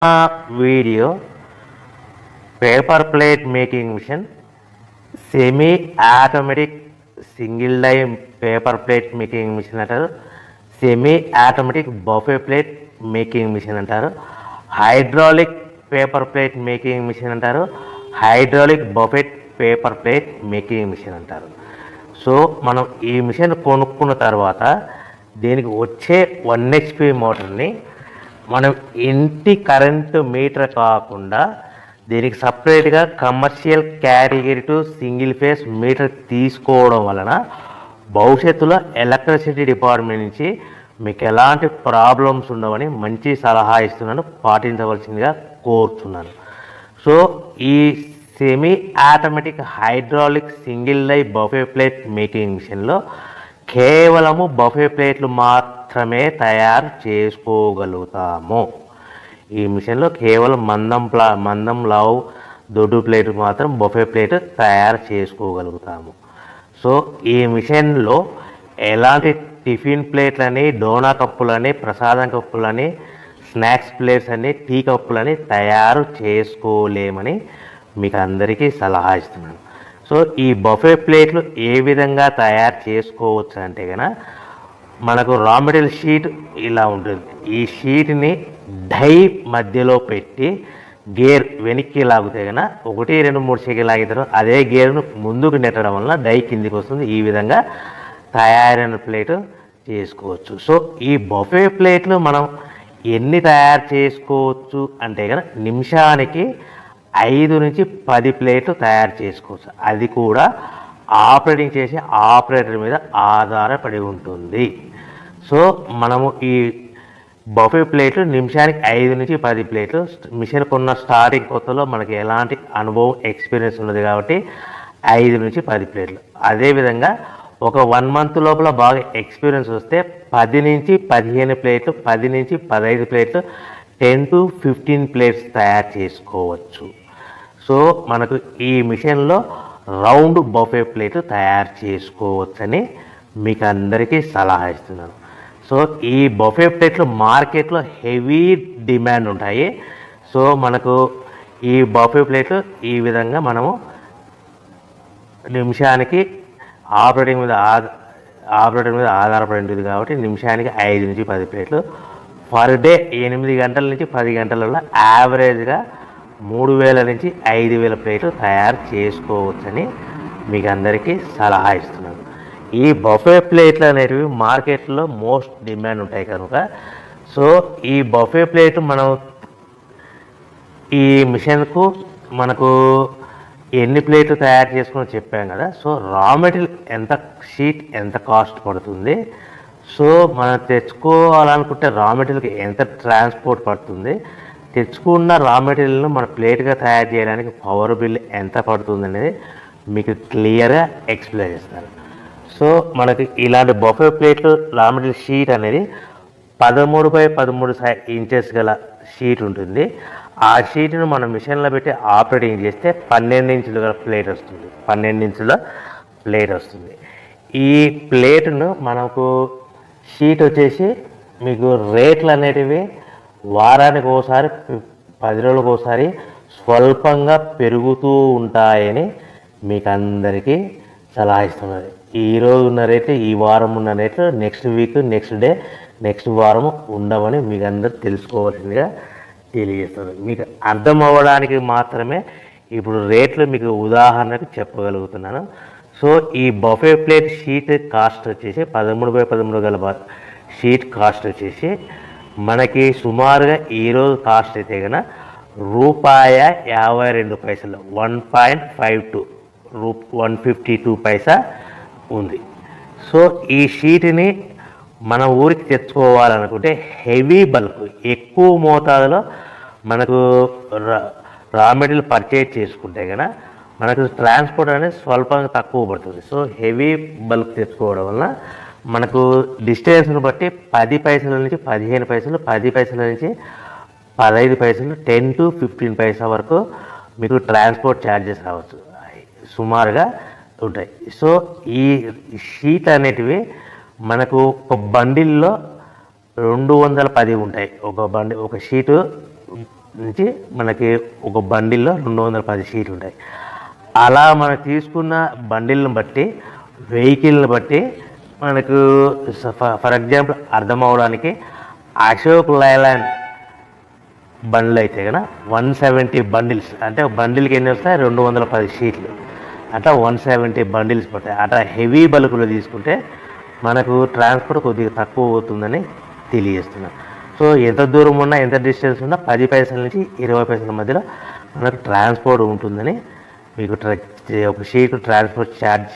Video paper plate making machine, semi automatic single die paper plate making machine అంటారు, semi automatic buffet plate making machine అంటారు, hydraulic paper plate making machine అంటారు, hydraulic buffet paper plate making machine అంటారు. So మనం ఈ machine కొనుక్కున్న తర్వాత దీనికి వచ్చే 1 HP మోటార్ని మనం ఇంటి కరెంటు మీటర్ కాకుండా దీనికి సపరేట్గా commercial category to single phase metre తీసుకోవడం వలన భవిష్యత్తులో ఎలక్ట్రిసిటీ డిపార్ట్మెంట్ నుంచి మీకు ఎలాంటి ప్రాబ్లమ్స్ ఉండవని మంచి సలహా ఇస్తున్నాను, పాటించవలసిందిగా కోరుతున్నాను. సో ఈ semi automatic hydraulic single die buffet plate making మిషన్లో కేవలము బఫే ప్లేట్లు మాత్రమే తయారు చేసుకోగలుగుతాము. ఈ మిషన్లో కేవలం మందం లావు దొడ్డు ప్లేట్ మాత్రం బఫే ప్లేట్ తయారు చేసుకోగలుగుతాము. సో ఈ మిషన్లో ఎలాంటి టిఫిన్ ప్లేట్లని, డోనా కప్పులని, ప్రసాదం కప్పులని, స్నాక్స్ ప్లేట్స్ అని, టీ కప్పులని తయారు చేసుకోలేమని మీకు అందరికీ సలహా ఇస్తున్నాను. సో ఈ బఫే ప్లేట్లు ఏ విధంగా తయారు చేసుకోవచ్చు అంటే కనుక మనకు రా మెటీరియల్ షీట్ ఇలా ఉంటుంది. ఈ షీట్ని డై మధ్యలో పెట్టి గేర్ వెనక్కి లాగితే కనుక 1, 2, 3 సెకండ్లు లాగితే అదే గేర్ను ముందుకు నెట్టడం వలన డై కిందికి వస్తుంది. ఈ విధంగా తయారైన ప్లేట్ చేసుకోవచ్చు. సో ఈ బఫే ప్లేట్లు మనం ఎన్ని తయారు చేసుకోవచ్చు అంటే కనుక నిమిషానికి 5 నుంచి 10 ప్లేట్లు తయారు చేసుకోవచ్చు. అది కూడా ఆపరేటింగ్ చేసే ఆపరేటర్ మీద ఆధారపడి ఉంటుంది. సో మనము ఈ బఫే ప్లేట్లు నిమిషానికి 5 నుంచి 10 ప్లేట్లు, మిషన్ కొన్న స్టార్టింగ్ కొత్తలో మనకి ఎలాంటి అనుభవం ఎక్స్పీరియన్స్ ఉన్నది కాబట్టి 5 నుంచి 10 ప్లేట్లు. అదేవిధంగా ఒక 1 మంత్ లోపల బాగా ఎక్స్పీరియన్స్ వస్తే 10 నుంచి 15 ప్లేట్లు, 10 నుంచి 15 ప్లేట్లు, 10 to 15 ప్లేట్స్ తయారు చేసుకోవచ్చు. సో మనకు ఈ మిషన్లో రౌండ్ బఫే ప్లేట్ తయారు చేసుకోవచ్చని మీకు అందరికీ సలహా ఇస్తున్నాను. సో ఈ బఫే ప్లేట్లు మార్కెట్లో హెవీ డిమాండ్ ఉంటాయి. సో మనకు ఈ బఫే ప్లేట్లు ఈ విధంగా మనము నిమిషానికి ఆపరేటర్ మీద ఆధారపడి ఉంటుంది కాబట్టి నిమిషానికి 5 నుంచి 10 ప్లేట్లు, పర్ డే 8 గంటల నుంచి 10 గంటలలో యావరేజ్గా 3000 నుంచి 5000 ప్లేట్లు తయారు చేసుకోవచ్చని మీకు అందరికీ సలహా ఇస్తున్నాను. ఈ బఫే ప్లేట్లు అనేటివి మార్కెట్లో మోస్ట్ డిమాండ్ ఉంటాయి కనుక సో ఈ బఫే ప్లేట్ మనం ఈ మిషన్కు మనకు ఎన్ని ప్లేట్లు తయారు చేసుకుని చెప్పాం కదా. సో రా మెటీరియల్ షీట్ ఎంత కాస్ట్ పడుతుంది, సో మనం తెచ్చుకోవాలనుకుంటే రా మెటీరియల్కి ఎంత ట్రాన్స్పోర్ట్ పడుతుంది, తెచ్చుకున్న రా మెటీరియల్ను మన ప్లేట్గా తయారు చేయడానికి పవర్ బిల్ ఎంత పడుతుంది అనేది మీకు క్లియర్గా ఎక్స్ప్లెయిన్ చేస్తారు. సో మనకి ఇలాంటి బఫే ప్లేట్లు రా మెటీరియల్ షీట్ అనేది 13x13 ఇంచెస్ గల షీట్ ఉంటుంది. ఆ షీట్ను మనం మిషన్లో పెట్టి ఆపరేటింగ్ చేస్తే 12 ఇంచుల ప్లేట్ వస్తుంది. 12 ఇంచుల ప్లేట్ వస్తుంది. ఈ ప్లేట్ను మనకు షీట్ వచ్చేసి మీకు రేట్లు అనేటివి వారానికి ఒకసారి, 10 రోజులకు ఒకసారి స్వల్పంగా పెరుగుతూ ఉంటాయని మీకు అందరికీ సలహా ఇస్తున్నది. ఈరోజు ఉన్న రేట్లు, ఈ వారం ఉన్న రేట్లు next week, next day, next వారం ఉండవని మీకు అందరూ తెలుసుకోవాల్సిందిగా తెలియజేస్తుంది. మీకు అర్థం అవ్వడానికి మాత్రమే ఇప్పుడు రేట్లు మీకు ఉదాహరణకు చెప్పగలుగుతున్నాను. సో ఈ బఫే ప్లేట్ షీట్ కాస్ట్ వచ్చేసి 13x13 గల షీట్ కాస్ట్ వచ్చేసి మనకి సుమారుగా ఈరోజు కాస్ట్ అయితే కనుక ₹52, 1.52 152 పైసా ఉంది. సో ఈ షీట్ని మన ఊరికి తెచ్చుకోవాలనుకుంటే హెవీ బల్క్, ఎక్కువ మోతాదులో మనకు రా మెటీరియల్ పర్చేజ్ చేసుకుంటే కనుక మనకు ట్రాన్స్పోర్ట్ అనేది స్వల్పంగా తక్కువ పడుతుంది. సో హెవీ బల్క్ తెచ్చుకోవడం వల్ల మనకు డిస్టెన్స్ను బట్టి 10 పైసల నుంచి 15 పైసలు, 10 పైసల నుంచి 15 పైసలు, 10 to 15 పైసా వరకు మీకు ట్రాన్స్పోర్ట్ ఛార్జెస్ రావచ్చు, సుమారుగా ఉంటాయి. సో ఈ షీట్ అనేటివి మనకు ఒక బండిల్లో 210 ఉంటాయి. ఒక షీటు నుంచి మనకి ఒక బండిల్లో 210 షీట్లు ఉంటాయి. అలా మనం తీసుకున్న బండిల్ని బట్టి, వెహికల్ని బట్టి మనకు ఫర్ ఎగ్జాంపుల్ అర్థం అవడానికి అశోక్ లైలాండ్ బండ్లు అయితే కనుక 170 బండిల్స్, అంటే బండిల్కి ఎన్ని వస్తాయి 210 షీట్లు, అట్లా 170 బండిల్స్ పడతాయి. అట్లా హెవీ బల్కులు తీసుకుంటే మనకు ట్రాన్స్పోర్ట్ కొద్దిగా తక్కువ అవుతుందని తెలియజేస్తున్నాం. సో ఎంత దూరం ఉన్నా, ఎంత డిస్టెన్స్ ఉన్నా 10 పైసల నుంచి 20 పైసల మధ్యలో మనకు ట్రాన్స్పోర్ట్ ఉంటుందని మీకు ఒక షీట్ ట్రాన్స్పోర్ట్ ఛార్జ్